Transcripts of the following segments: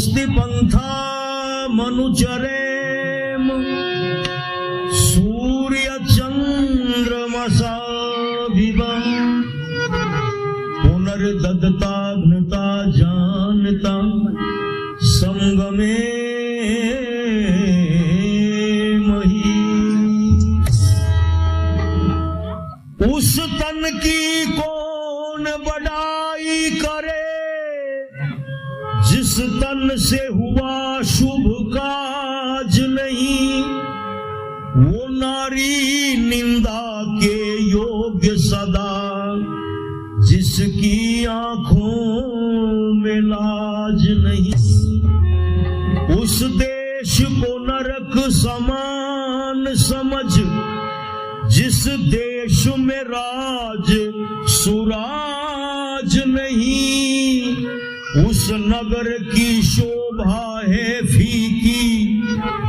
पुष्टि पंथा मनुचरेम सूर्य चंद्रमसा विवा पुनर्दत्ताग्नता जानता संगमे मही। उस तन की कौन बड़ाई करे जिस तन से हुआ शुभ काज नहीं। वो नारी निंदा के योग्य सदा जिसकी आंखों में लाज नहीं। उस देश को नरक समान समझ जिस देश में राज सुराज नहीं। उस नगर की शोभा है फीकी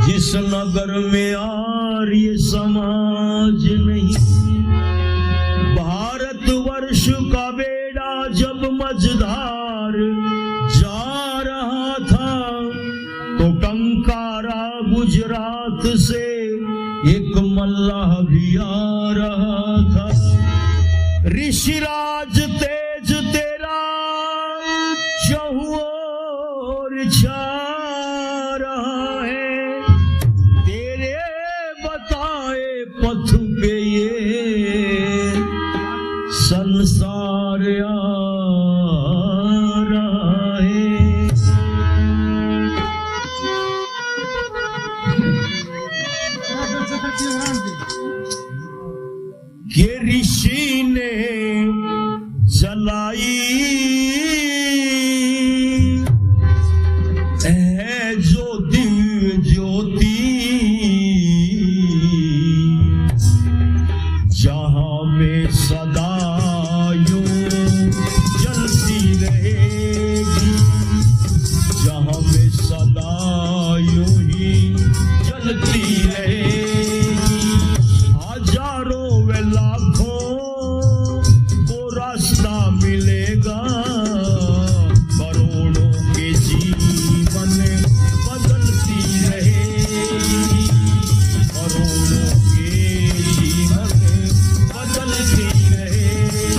जिस नगर में आर्य समाज नहीं। भारतवर्ष का बेड़ा जब मझधार जा रहा था तो टंकारा गुजरात से एक मल्लाह भी आ रहा था। ऋषिराज तेज तेरा चहुओर छा रहा है। तेरे बताए पथ पे ये संसार आ रहा है। के ऋषि ने जलाई है जो दिव्य ज्योति जहां में सदा यूं जलती रहेगी। जहां में सदा यूं ही जलती रहेगी। हजारों व लाखों को रास्ता मिलेगा। करोड़ों के जीवन बदलती रहेगी। करोड़ों के जीवन बदलती रहेगी।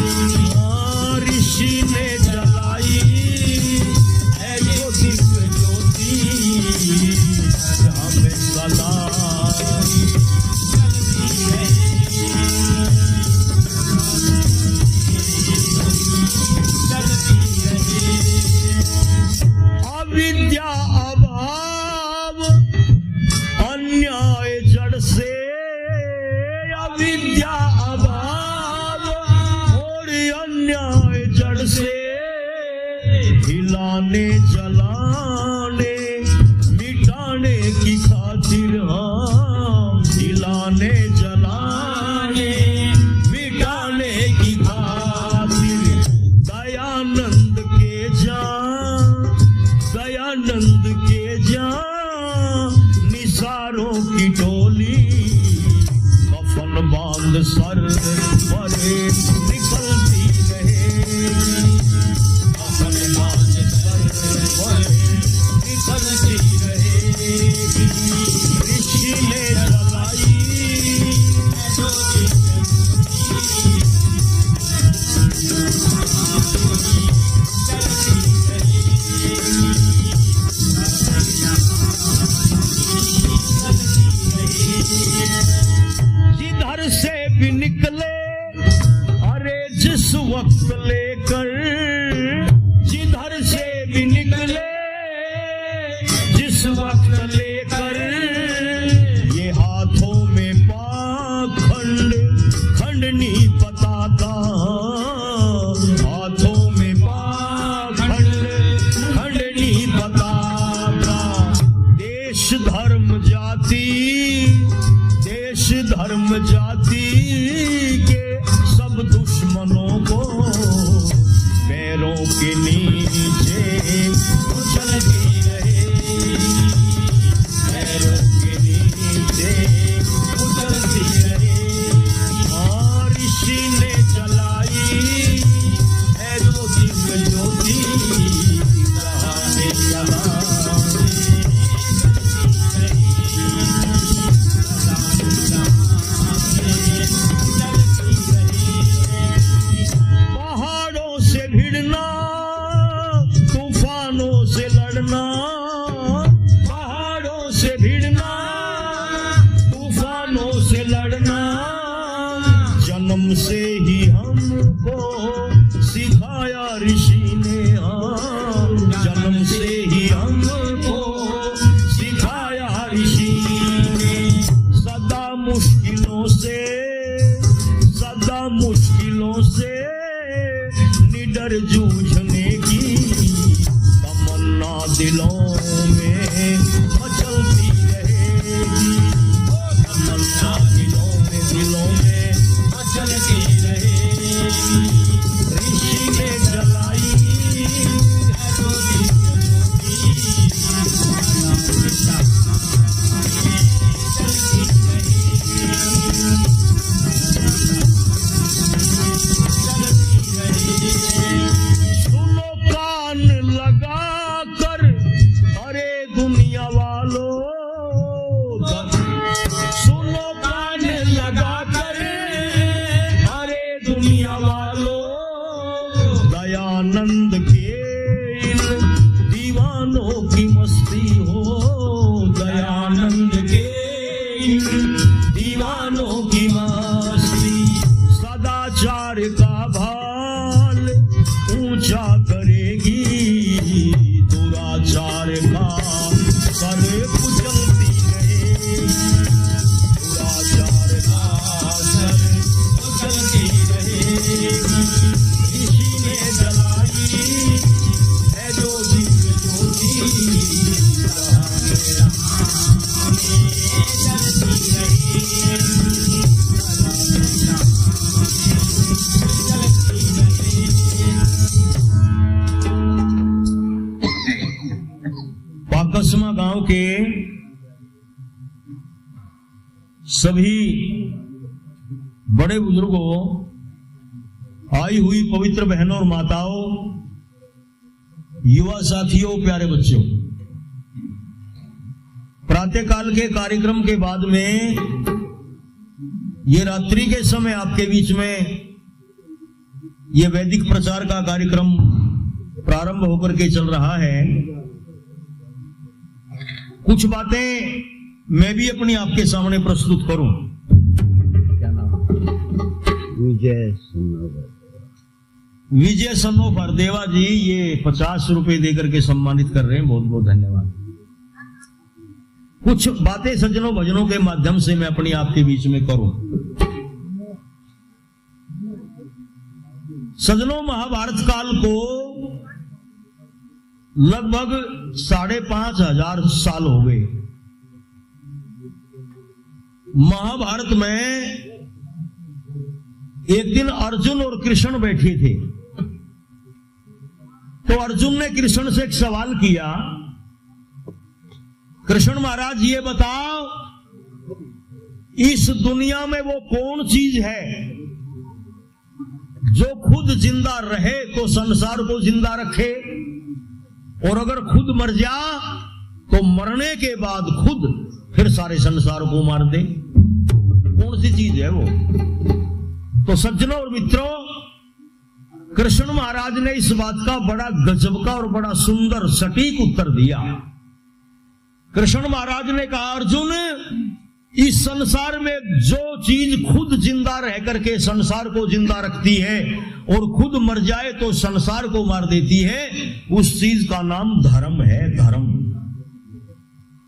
ऋषि ने जलाई है जो दिव्य ज्योति जहाँ में सदा अविद्या अभाव अन्याय जड़ से। अविद्या अभाव और अन्याय जड़ से हिलाने जलाने मिटाने की खातिर। हाँ हिलाने जलाने मिटाने की खातिर। दयानंद के दयानंद के निसारों की टोली कफन बांध सर परे निकलती रहेगी। कफन बांध सर परे निकलती रहेगी। ऋषि ने जलाई जिधर से भी निकले अरे जिस वक्त लेकर। जिधर से भी निकले जिस वक्त लेकर। ये हाथों में पाखंड खंडनी पताका। हाथों में पाखंड खंडनी पताका। देश धर्म जाति देश धर्म जाति के सब दुश्मनों को पैरों के नीचे उछलती रहेगी। पैरों के नीचे उछलती रहेगी। और ऋषि ने जलाई है जो दिव्य ज्योति जहाँ में जला दिलों में मचलती रहेगी, तमन्ना दिलों में मचलती रहेगी। ऋषि ने जलाई है जो सुनो कान लगा कर अरे दुनिया वालों, सुनो कान लगा कर अरे दुनिया वालों, दयानंद के इन दीवानों की मस्ती हो, दयानंद के इन दीवानों की मस्ती। सदाचार का भाल ऊंचा करेगी, दुराचार का सर कुचलती रहेगी, दुराचार का सर कुचलती रहेगी। ऋषि ने जलाई है जो दिव्य ज्योति, जलती रहेगी। पाकसमा गांव के सभी बड़े बुजुर्गों, आई हुई पवित्र बहनों और माताओं, युवा साथियों, प्यारे बच्चों, प्रातःकाल के कार्यक्रम के बाद में ये रात्रि के समय आपके बीच में ये वैदिक प्रचार का कार्यक्रम प्रारंभ होकर के चल रहा है। कुछ बातें मैं भी अपनी आपके सामने प्रस्तुत करूं। क्या नाम? विजय सन्नोफर देवा जी ये 50 रुपए देकर के सम्मानित कर रहे हैं, बहुत बहुत धन्यवाद। कुछ बातें सज्जनों भजनों के माध्यम से मैं अपनी आपके बीच में करूं। सज्जनों, महाभारत काल को लगभग 5,500 साल हो गए। महाभारत में एक दिन अर्जुन और कृष्ण बैठे थे, तो अर्जुन ने कृष्ण से एक सवाल किया, कृष्ण महाराज ये बताओ, इस दुनिया में वो कौन चीज है जो खुद जिंदा रहे तो संसार को जिंदा रखे, और अगर खुद मर जा तो मरने के बाद खुद फिर सारे संसार को मार दे? कौन सी चीज है वो? तो सज्जनों और मित्रों, कृष्ण महाराज ने इस बात का बड़ा गजब का और बड़ा सुंदर सटीक उत्तर दिया। कृष्ण महाराज ने कहा, अर्जुन, इस संसार में जो चीज खुद जिंदा रह करके संसार को जिंदा रखती है और खुद मर जाए तो संसार को मार देती है, उस चीज का नाम धर्म है, धर्म।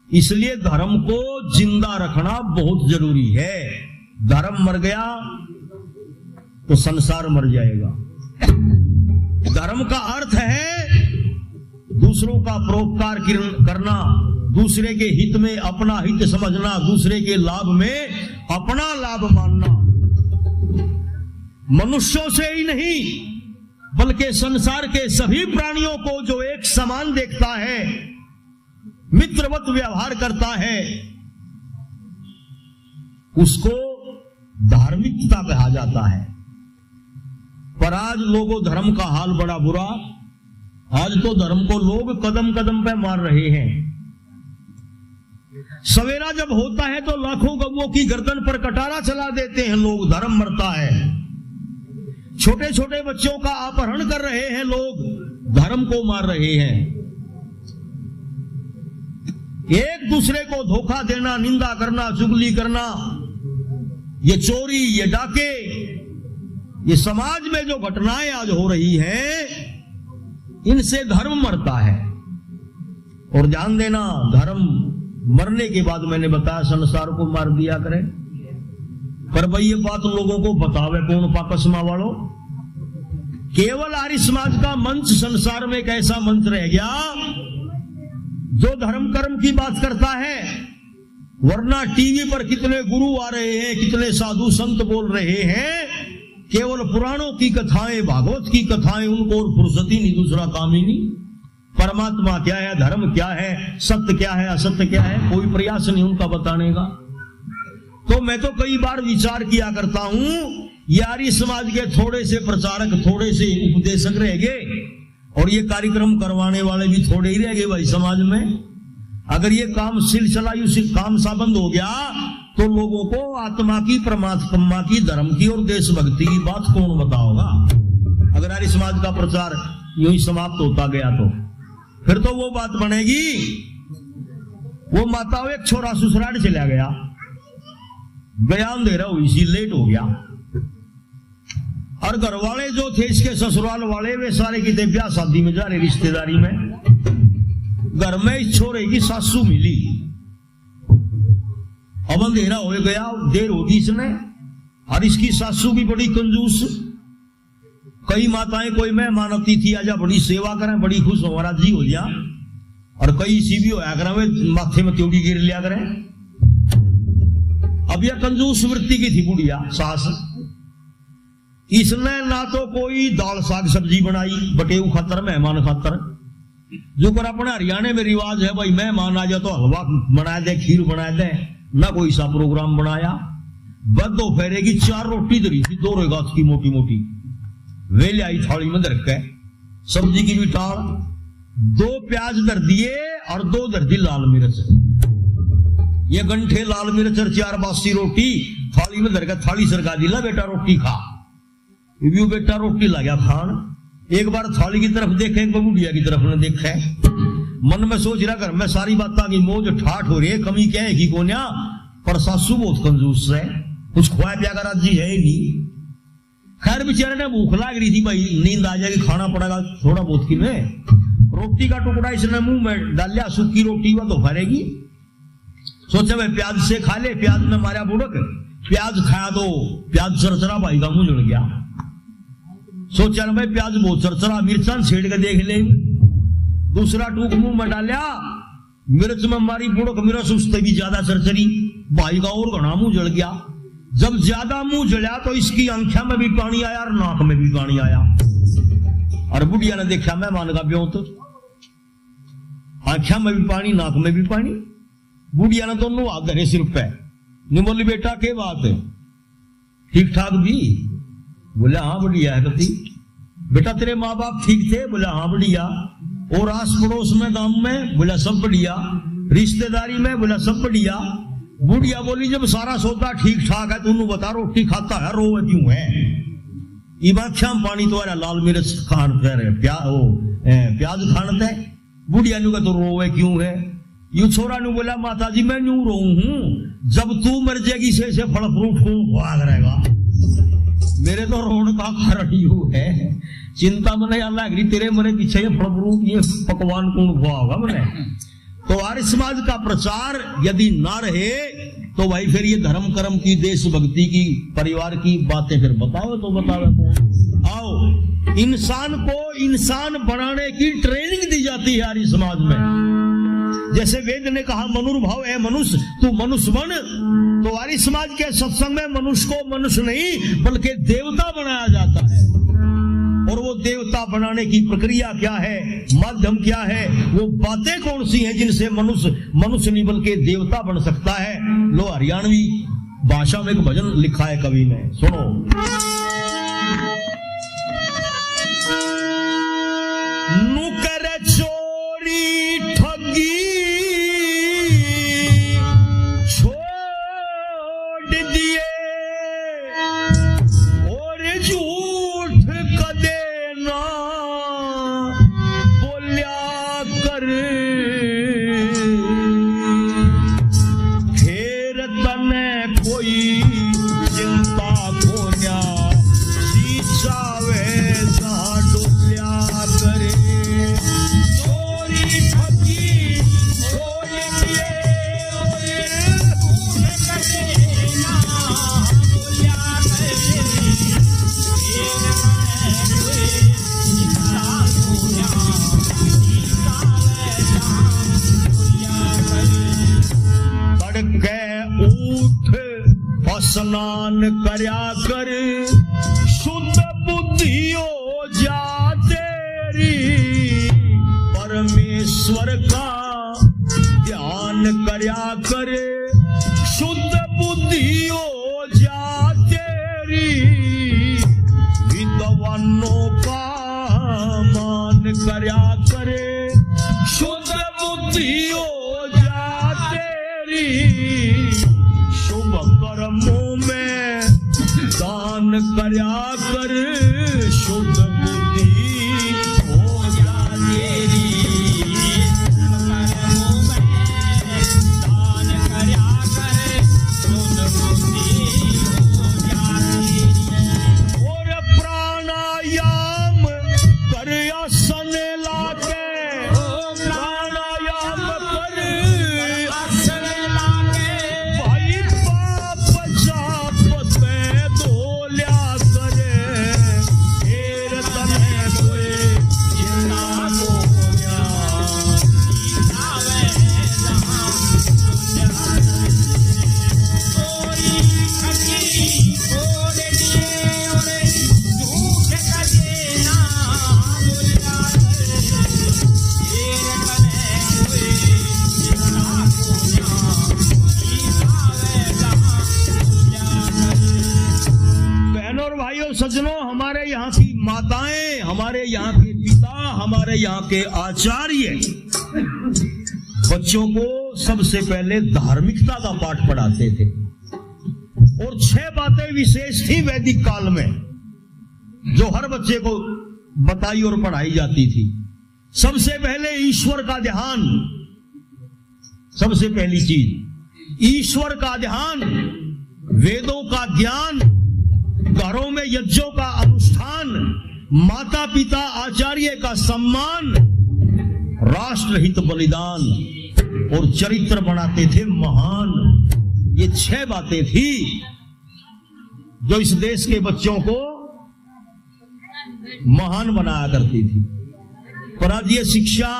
इसलिए धर्म को जिंदा रखना बहुत जरूरी है। धर्म मर गया तो संसार मर जाएगा। धर्म का अर्थ है दूसरों का परोपकार करना, दूसरे के हित में अपना हित समझना, दूसरे के लाभ में अपना लाभ मानना। मनुष्यों से ही नहीं बल्कि संसार के सभी प्राणियों को जो एक समान देखता है, मित्रवत व्यवहार करता है, उसको धार्मिकता कहा जाता है। पर आज लोगों धर्म का हाल बड़ा बुरा। आज तो धर्म को लोग कदम कदम पे मार रहे हैं। सवेरा जब होता है तो लाखों गौओं की गर्दन पर कटारा चला देते हैं लोग, धर्म मरता है। छोटे छोटे बच्चों का अपहरण कर रहे हैं लोग, धर्म को मार रहे हैं। एक दूसरे को धोखा देना, निंदा करना, चुगली करना, ये चोरी, ये डाके, ये समाज में जो घटनाएं आज हो रही हैं, इनसे धर्म मरता है। और ध्यान देना, धर्म मरने के बाद मैंने बताया संसार को मार दिया करे। पर भाई ये बात लोगों को बतावे कौन? पाकसमा वालों। केवल आर्य समाज का मंच संसार में एक ऐसा मंच रह गया जो धर्म कर्म की बात करता है, वरना टीवी पर कितने गुरु आ रहे हैं, कितने साधु संत बोल रहे हैं, केवल पुराणों की कथाएं, भागवत की कथाएं, उनको और फुर्सत ही नहीं, दूसरा काम ही नहीं। परमात्मा क्या है, धर्म क्या है, सत्य क्या है, असत्य क्या है, कोई प्रयास नहीं उनका बताने का। तो मैं तो कई बार विचार किया करता हूं, यारी समाज के थोड़े से प्रचारक, थोड़े से उपदेशक रह गए, और ये कार्यक्रम करवाने वाले भी थोड़े ही रह गए भाई समाज में। अगर ये काम सिलसिला काम सा बंद हो गया तो लोगों को आत्मा की, परमात्मा की, धर्म की और देशभक्ति की बात कौन बताओगा। अगर यारी समाज का प्रचार यूं ही समाप्त होता गया तो फिर तो वो बात बनेगी, वो माताओं एक छोरा ससुराल चला गया, बयान दे रहा हुई सी, लेट हो गया, और घर वाले जो थे इसके ससुराल वाले, वे सारे की ब्याह शादी में जा रहे, रिश्तेदारी में। घर में इस छोरे की सासू मिली, अब अंधेरा हो गया, देर होगी इसने, और इसकी सासू भी बड़ी कंजूस। कई माताएं, कोई मेहमान अतिथि आजा बड़ी सेवा करें, बड़ी खुश हो, राजी हो जा, और कई सी भी होया करें, वे माथे में त्योड़ी गिर लिया करें। अब यह कंजूस वृत्ति की थी बुढ़िया सास, इसने ना तो कोई दाल साग सब्जी बनाई बटेऊ खातर, मेहमान खातर, जो कर अपने हरियाणा में रिवाज है भाई, मेहमान आ जाए तो हलवा बना दे, खीर बना दे, ना कोई सा प्रोग्राम बनाया। बस दोपहर की 4 रोटी धरी थी, 2 रेगात की मोटी मोटी, वे ले आई थाली में धर के, सब्जी की भी टाल, 2 प्याज धर दिए और 2 धर दी लाल मिर्च, ये गंठे लाल मिर्च और 4 बासी रोटी थाली में धर के, थाली सरका दी, ला बेटा रोटी खा। यू बेटा रोटी ला गया खान, एक बार थाली की तरफ देखे, एक बुढ़िया की तरफ न देखे, मन में सोच रहा घर में सारी बातें की मौज ठाठ हो रही है, कमी क्या है कि कोन्या, पर सासू बहुत कंजूस है, कुछ खुआ पिया कर राजी है ही नहीं। खैर बेचारे ने भूख लाग रही थी भाई, नींद आ जाएगी, खाना पड़ेगा थोड़ा बहुत की में, रोटी का टुकड़ा इसने मुंह में डाल लिया, सूखी रोटी वह तो भरेगी, सोचा भाई प्याज से खा ले, प्याज में मारा बुड़क, प्याज खाया तो प्याज चरचरा भाई का मुंह जुड़ गया, सोचा ना भाई प्याज बहुत चरचरा, मिर्चा छेड़ के देख ले, दूसरा टूक मुंह में डालिया, मिर्च में मारी बुड़क, मिर्च उससे भी ज्यादा चरचरी, भाई का और घना मुंह जल गया। जब ज्यादा मुंह जला तो इसकी आंखों में भी पानी आया और नाक में भी पानी आया, और बुढ़िया ने देखा मेहमान का ब्यों, तो आंखों में भी पानी, नाक में भी पानी। बुढ़िया ने दोनों हाथ धरे सिर पे, नहीं बोली बेटा के बात है, ठीक ठाक भी? बोला हाँ बढ़िया है पति। बेटा तेरे माँ बाप ठीक थे? बोला हाँ बढ़िया। और आस पड़ोस में, गांव में? बोला सब बढ़िया। रिश्तेदारी में? बोला सब बढ़िया। बुढ़िया बोली जब सारा सौदा ठीक ठाक है, तू बता रोटी खाता है, रोवे क्यों है? इबाख्याम पानी तो लाल मिर्च खान प्याज खान थे। बुढ़िया नु तो रोवे क्यों है? यू छोरा नु बोला माता जी मैं यूं रो हूं, जब तू मर जाएगी से फल फ्रूट को भाग रहेगा, मेरे तो रोड का कारण यू है, चिंता मने अल्लाह अगली तेरे मरे पीछे ये फल फ्रूट ये पकवान कौन खुआगा मने। तो आर्य समाज का प्रचार यदि ना रहे तो भाई फिर ये धर्म कर्म की, देशभक्ति की, परिवार की बातें फिर बताओ तो बताओ कौन? आओ, इंसान को इंसान बनाने की ट्रेनिंग दी जाती है आर्य समाज में। जैसे वेद ने कहा मनुर्भाव है मनुष्य, तू मनुष्य बन, तो आर्य समाज के सत्संग में मनुष्य को मनुष्य नहीं बल्कि देवता बनाया जाता है। और वो देवता बनाने की प्रक्रिया क्या है, माध्यम क्या है, वो बातें कौन सी हैं जिनसे मनुष्य मनुष्य नहीं बल्कि देवता बन सकता है? लो हरियाणवी भाषा में एक भजन लिखा है कवि ने, सुनो। नुकर चोरी ठगी छोड़ दिए और झूठ कदे ना बोलिया कर, फिर तने कोई चिंता कोन्या शीशा वैसा डोलिया करे। चोरी ठगी छोड़ दिए और स्नान करया कर शुद्ध बुद्धि हो जा तेरी, परमेश्वर का ध्यान करया कर शुद्ध बुद्धि हो जा तेरी, विद्वानों का मान करया करे शुद्ध बुद्धि हो जा तेरी, शुभ कर्मों में दान करया कर शुद्ध बुद्धि हो जा तेरी, कर्मों में दान करया कर शुद्ध बुद्धि हो जा तेरी। और प्राणायाम कर आसन लाके, प्राणायाम कर आसन लाके, भाई पाप जाप ते धोल्या करे, फिर तने कोई जिंदा बोया आवे जहां कोई खटी ओढ़ दिए ओरे झूठ कजे ना बोलिया करे, फिर तने कोई जिंदा बोया आवे जहां बहनों और भाइयों सज्जनों, हमारे यहाँ की माताएं, हमारे यहाँ के पिता, हमारे यहाँ के आचार्य बच्चों को सबसे पहले धार्मिकता का पाठ पढ़ाते थे। और 6 बातें विशेष थी वैदिक काल में जो हर बच्चे को बताई और पढ़ाई जाती थी। सबसे पहले ईश्वर का ध्यान, सबसे पहली चीज ईश्वर का ध्यान, वेदों का ज्ञान, घरों में यज्ञों का अनुष्ठान, माता पिता आचार्य का सम्मान, राष्ट्रहित बलिदान और चरित्र बनाते थे महान। ये 6 बातें थी जो इस देश के बच्चों को महान बनाया करती थी। पर आज ये शिक्षा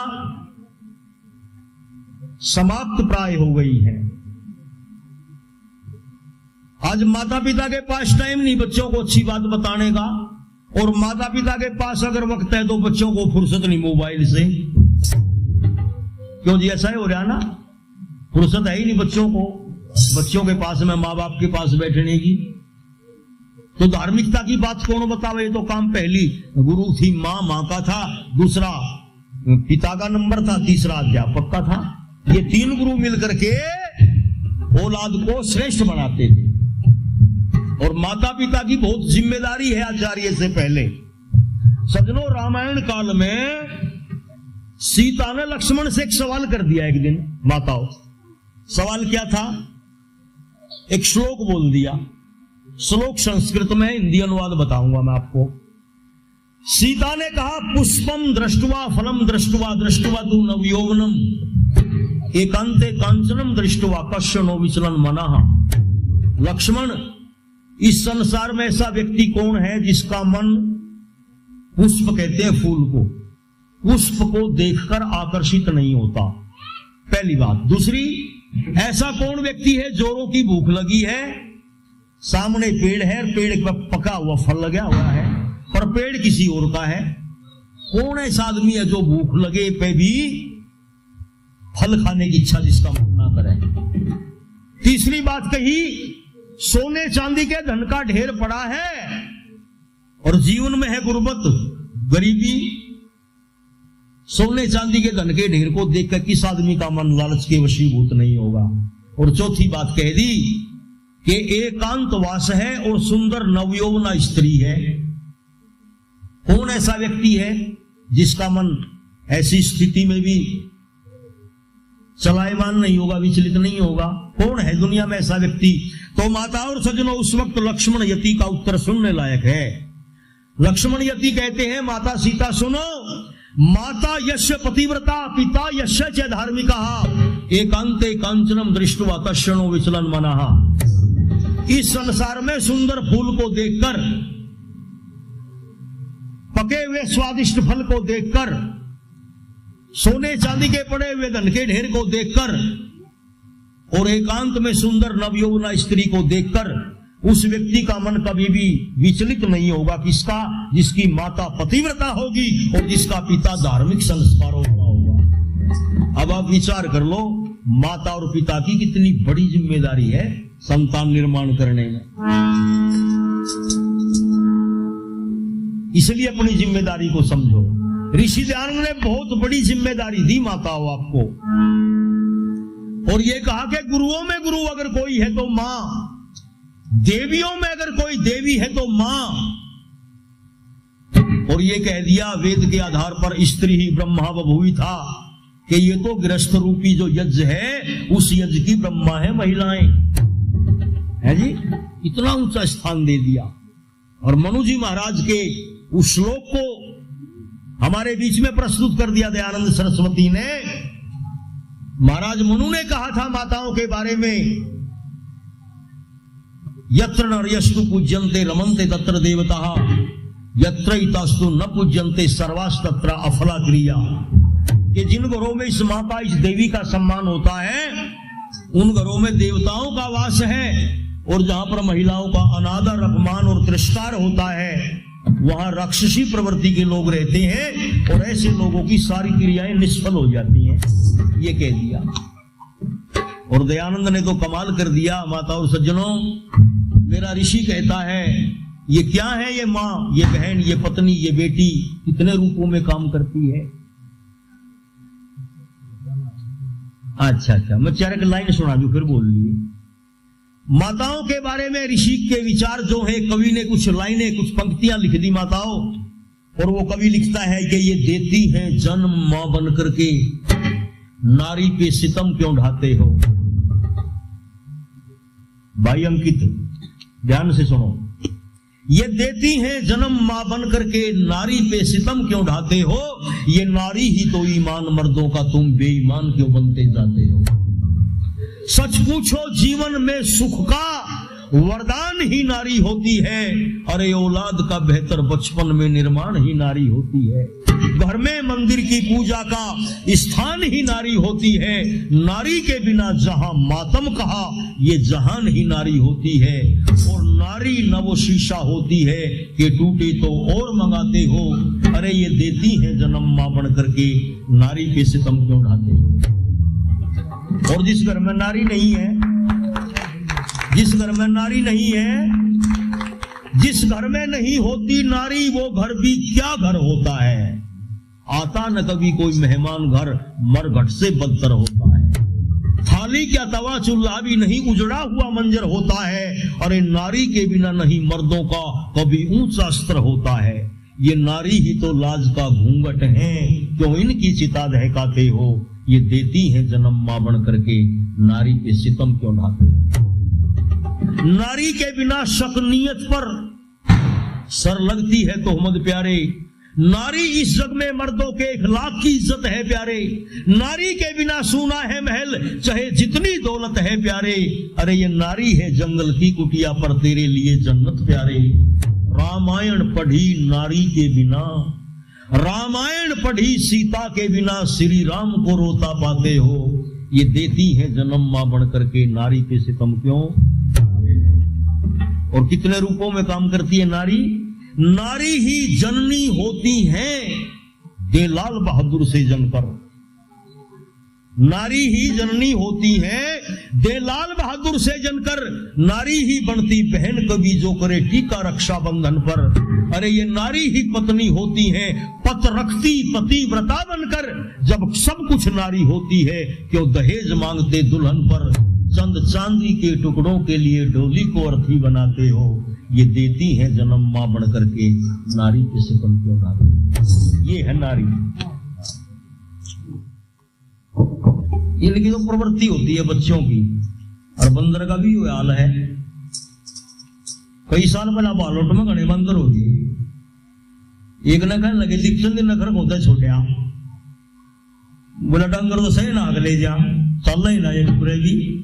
समाप्त प्राय हो गई है। आज माता पिता के पास टाइम नहीं बच्चों को अच्छी बात बताने का, और माता पिता के पास अगर वक्त है तो बच्चों को फुर्सत नहीं मोबाइल से। क्यों जी, ऐसा ही हो रहा ना, फुर्सत है ही नहीं बच्चों को, बच्चों के पास में माँ बाप के पास बैठने की। तो धार्मिकता की बात कौन बतावे, ये तो काम पहली गुरु थी माँ, माँ का था, दूसरा पिता का नंबर था, तीसरा अध्यापक का था। ये 3 गुरु मिलकर के औलाद को श्रेष्ठ बनाते थे। और माता पिता की बहुत जिम्मेदारी है आचार्य से पहले। सज्जनों, रामायण काल में सीता ने लक्ष्मण से एक सवाल कर दिया एक दिन। माताओं, सवाल क्या था? एक श्लोक बोल दिया। श्लोक संस्कृत में, हिंदी अनुवाद बताऊंगा मैं आपको। सीता ने कहा, पुष्पम दृष्टवा फलम दृष्टवा दृष्टवा तू नवयौवनम एकांते कांचनम दृष्टवा कस्य नो विचलन मनः। लक्ष्मण, इस संसार में ऐसा व्यक्ति कौन है जिसका मन, पुष्प कहते हैं फूल को, पुष्प को देखकर आकर्षित नहीं होता, पहली बात। दूसरी, ऐसा कौन व्यक्ति है जोरों की भूख लगी है, सामने पेड़ है, पेड़ पर पका हुआ फल लगा हुआ है पर पेड़ किसी और का है। कौन ऐसा आदमी है जो भूख लगे पे भी फल खाने की इच्छा जिसका मन ना करे। तीसरी बात कही, सोने चांदी के धन का ढेर पड़ा है और जीवन में है गुर्बत, गरीबी। सोने चांदी के धन के ढेर को देखकर किस आदमी का मन लालच के वशीभूत नहीं होगा। और चौथी बात कह दी कि एकांतवास है और सुंदर नवयौवना स्त्री है। कौन ऐसा व्यक्ति है जिसका मन ऐसी स्थिति में भी चलायमान नहीं होगा, विचलित नहीं होगा? कौन है दुनिया में ऐसा व्यक्ति? तो माता और सज्जनों, उस वक्त लक्ष्मण यति का उत्तर सुनने लायक है। लक्ष्मण यति कहते हैं, माता सीता सुनो, माता यस्य पतिव्रता पिता यस्य च धार्मिकः एकांते कांचनम दृष्ट्वा तस्य नो विचलन मनः। इस संसार में सुंदर फूल को देखकर, पके हुए स्वादिष्ट फल को देखकर, सोने चांदी के पड़े हुए धन के ढेर को देखकर और एकांत में सुंदर नवयौवना स्त्री को देखकर उस व्यक्ति का मन कभी भी विचलित नहीं होगा। किसका? जिसकी माता पतिव्रता होगी और जिसका पिता धार्मिक संस्कारों वाला होगा। अब आप विचार कर लो, माता और पिता की कितनी बड़ी जिम्मेदारी है संतान निर्माण करने में। इसलिए अपनी जिम्मेदारी को समझो। ऋषि दयानंद ने बहुत बड़ी जिम्मेदारी दी माताओं आपको, और ये कहा कि गुरुओं में गुरु अगर कोई है तो मां, देवियों में अगर कोई देवी है तो मां। और ये कह दिया वेद के आधार पर स्त्री ही ब्रह्मा बभूवी था, कि ये तो गृहस्थ रूपी जो यज्ञ है उस यज्ञ की ब्रह्मा है महिलाएं, है जी। इतना ऊंचा स्थान दे दिया। और मनु जी महाराज के उस श्लोक को हमारे बीच में प्रस्तुत कर दिया दयानंद सरस्वती ने। महाराज मनु ने कहा था माताओं के बारे में, यत्र नर्यस्तु पूज्यन्ते रमन्ते तत्र देवताः, यत्र इतस्तु न पूज्यन्ते सर्वास्तत्र अफला क्रिया। कि जिन घरों में इस माता इस देवी का सम्मान होता है उन घरों में देवताओं का वास है, और जहां पर महिलाओं का अनादर अपमान और तिरस्कार होता है वहां राक्षसी प्रवृत्ति के लोग रहते हैं, और ऐसे लोगों की सारी क्रियाएं निष्फल हो जाती हैं। ये कह दिया। और दयानंद ने तो कमाल कर दिया। माता और सज्जनों, मेरा ऋषि कहता है ये क्या है, ये मां, ये बहन, ये पत्नी, ये बेटी कितने रूपों में काम करती है। अच्छा, मैं चार एक लाइन सुना दूं फिर बोल लिए। माताओं के बारे में ऋषि के विचार जो है, कवि ने कुछ लाइनें कुछ पंक्तियां लिख दी माताओं, और वो कवि लिखता है कि ये देती हैं जन्म मां बन करके, नारी पे सितम क्यों ढाते हो। भाई अंकित ध्यान से सुनो, ये देती हैं जन्म मां बन करके, नारी पे सितम क्यों ढाते हो। ये नारी ही तो ईमान मर्दों का, तुम बेईमान क्यों बनते जाते हो। सच पूछो जीवन में सुख का वरदान ही नारी होती है, अरे औलाद का बेहतर बचपन में निर्माण ही नारी होती है। घर में मंदिर की पूजा का स्थान ही नारी होती है, नारी के बिना जहां मातम कहा ये जहान ही नारी होती है। और नारी न वो शीशा होती है कि टूटे तो और मंगाते हो, अरे ये देती है जन्म मां बन करके, नारी पे सितम क्यों ढाते हो। और जिस घर में नारी नहीं है, जिस घर में नारी नहीं है, जिस घर में नहीं होती नारी, वो घर भी क्या घर होता है। आता न कभी कोई मेहमान घर, मरघट से बदतर होता है। थाली क्या तवा चूल्हा भी नहीं, उजड़ा हुआ मंजर होता है। अरे नारी के बिना नहीं मर्दों का कभी ऊंचा स्तर होता है। ये नारी ही तो लाज का घूंघट है, क्यों इनकी चिता दहकाते हो। ये देती है जन्म मां बन करके, नारी पे सितम क्यों ढाते हो। नारी के बिना शक्नियत पर सर लगती है तोहमद प्यारे। नारी इस जग में मर्दों के 1 लाख की इज्जत है प्यारे। नारी के बिना सूना है महल, चाहे जितनी दौलत है प्यारे। अरे ये नारी है जंगल की कुटिया पर, तेरे लिए जन्नत प्यारे। रामायण पढ़ी नारी के बिना, रामायण पढ़ी सीता के बिना, श्री राम को रोता पाते हो। ये देती है जन्म मां बन करके, नारी पे सितम क्यों। और कितने रूपों में काम करती है नारी। नारी ही जननी होती है देलाल बहादुर से जनकर। नारी ही जननी होती है देलाल बहादुर से जनकर। नारी ही बनती बहन कभी जो करे टीका रक्षा बंधन पर। अरे ये नारी ही पत्नी होती है पत रखती पतिव्रता बनकर। जब सब कुछ नारी होती है, क्यों दहेज मांगते दुल्हन पर। चंद चांदी के टुकड़ों के लिए डोली को अर्थी बनाते हो। ये देती है जन्म मां बन करके, नारी के सितम क्यों ढाते। ये है नारी। इनकी तो प्रवृत्ति होती है बच्चों की, और बंदर का भी वो हाल है। कई साल पहला बालोट में घने बंदर हो गए। एक न कहने लगे दीक्षण दिन नखर खोदा छोटिया, बोला डंगर तो सही नाग ले जा, चल ही ना ये टुकड़ेगी।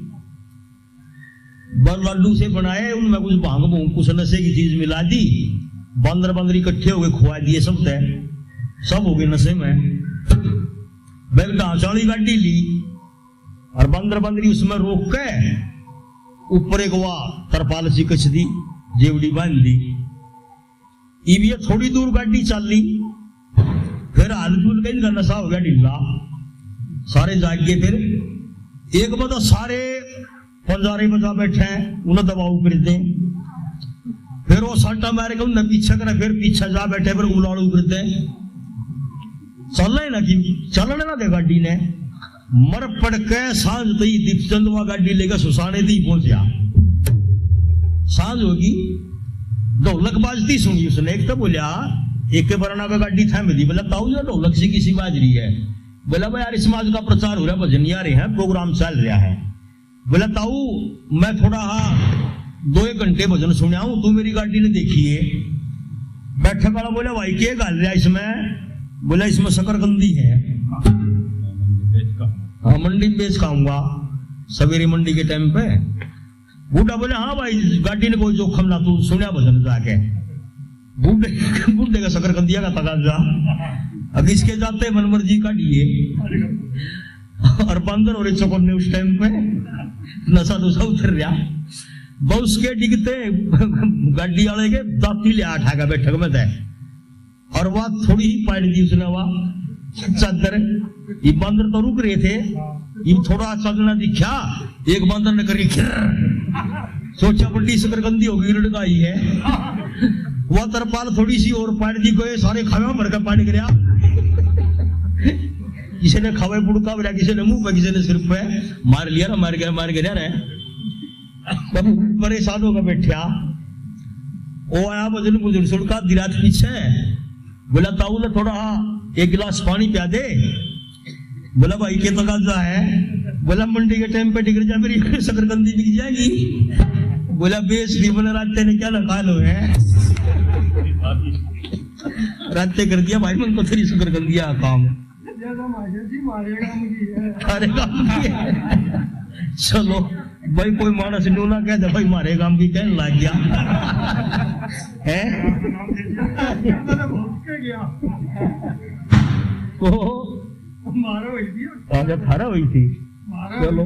लड्डू से बनाए, उनमें कुछ भांग भूंग कुछ नशे की चीज मिला दी। बंदर बंदर इकट्ठे हो गए, खुआ दिए सब तय, सब हो गए नशे में। बैग ढांचाली गाड़ी ली और बंदर बंदरी उसमें रोक के ऊपर एक वाह तरपाल सी कस दी, जेवड़ी बांध दी। इब ये थोड़ी दूर गाड़ी चल ली, फिर हाल-जुल का नशा हो गया ढीला, सारे जाग गए। फिर एक बता सारे पंजारे बजा बैठे हैं, उन्हें दबाव कर दे। फिर वो सट्टा मारे के उन्हें पीछे करे, फिर पीछे जा बैठे, फिर उलाड़ू कर दे। चलने ना कि चलने ना दे गाड़ी ने, मर पड़ के सांझ तई दीपचंद वहां गाड़ी लेकर सुसाने दी पहुंचा। सांझ होगी, ढोलक बाजती सुनी उसने। एक तो बोलिया एक के बरना का गाड़ी थाम दी, बोला ताऊ ये ढोलक सी किसी बाज रही है। बोला भाई यार समाज का प्रचार हो रहा है, भजन आ रहे हैं, प्रोग्राम चल रहा है। बोला ताऊ मैं थोड़ा 2-1 घंटे भजन सुना हूं, तू मेरी गाड़ी ने देखी है। बैठक वाला बोला भाई क्या गाल रहा इसमें? बोला इसमें शकरकंदी है। हाँ मंडी में बेच खाऊंगा सवेरे मंडी के टाइम पे। बूढ़ा बोले हाँ भाई गाड़ी ने कोई जोखम ना, तू सुना भजन जाके। बूढ़े का शकरकंदिया का तकाजा, अब इसके जाते मनमर्जी काटिए और बंदर और चौकन ने उस टाइम पे नशा नुशा उतर रहा। बस के डिगते गाड़ी वाले के दाती ले आठा बैठक में थे, और वह थोड़ी ही पाट दी उसने वह चादर। ये बंदर तो रुक रहे थे, ये थोड़ा चलना दिखा, एक बंदर ने करी सोचा बड़ी शकरकंदी होगी लड़काई है। वह तरपाल थोड़ी सी और पाट दी, कोई सारे खावे भर कर पाट गया। किसी ने खावे बुड़का बजा, किसी ने मुंह पे, किसी ने सिर पे मार लिया ना, मार गया रे। परेशान होकर बैठा, वो आया भजन बुजुर्ग सुड़का दिरात पीछे। बोला ताऊ ने थोड़ा 1 गिलास पानी पिया दे। बोला भाई के तकाजा है? बोला मंडी के टाइम पे टिक जा, मेरी शकरकंदी बिक जाएगी। बोला बेच दी। बोला रास्ते ने क्या लगा लो है, रास्ते कर दिया भाई मन को तेरी शकरकंदिया काम अरे चलो भाई कोई मानस न्यू ना कह दे भाई मारे काम की कहने लग गया है। तो मारा हुई थी, थारा हुई थी। चलो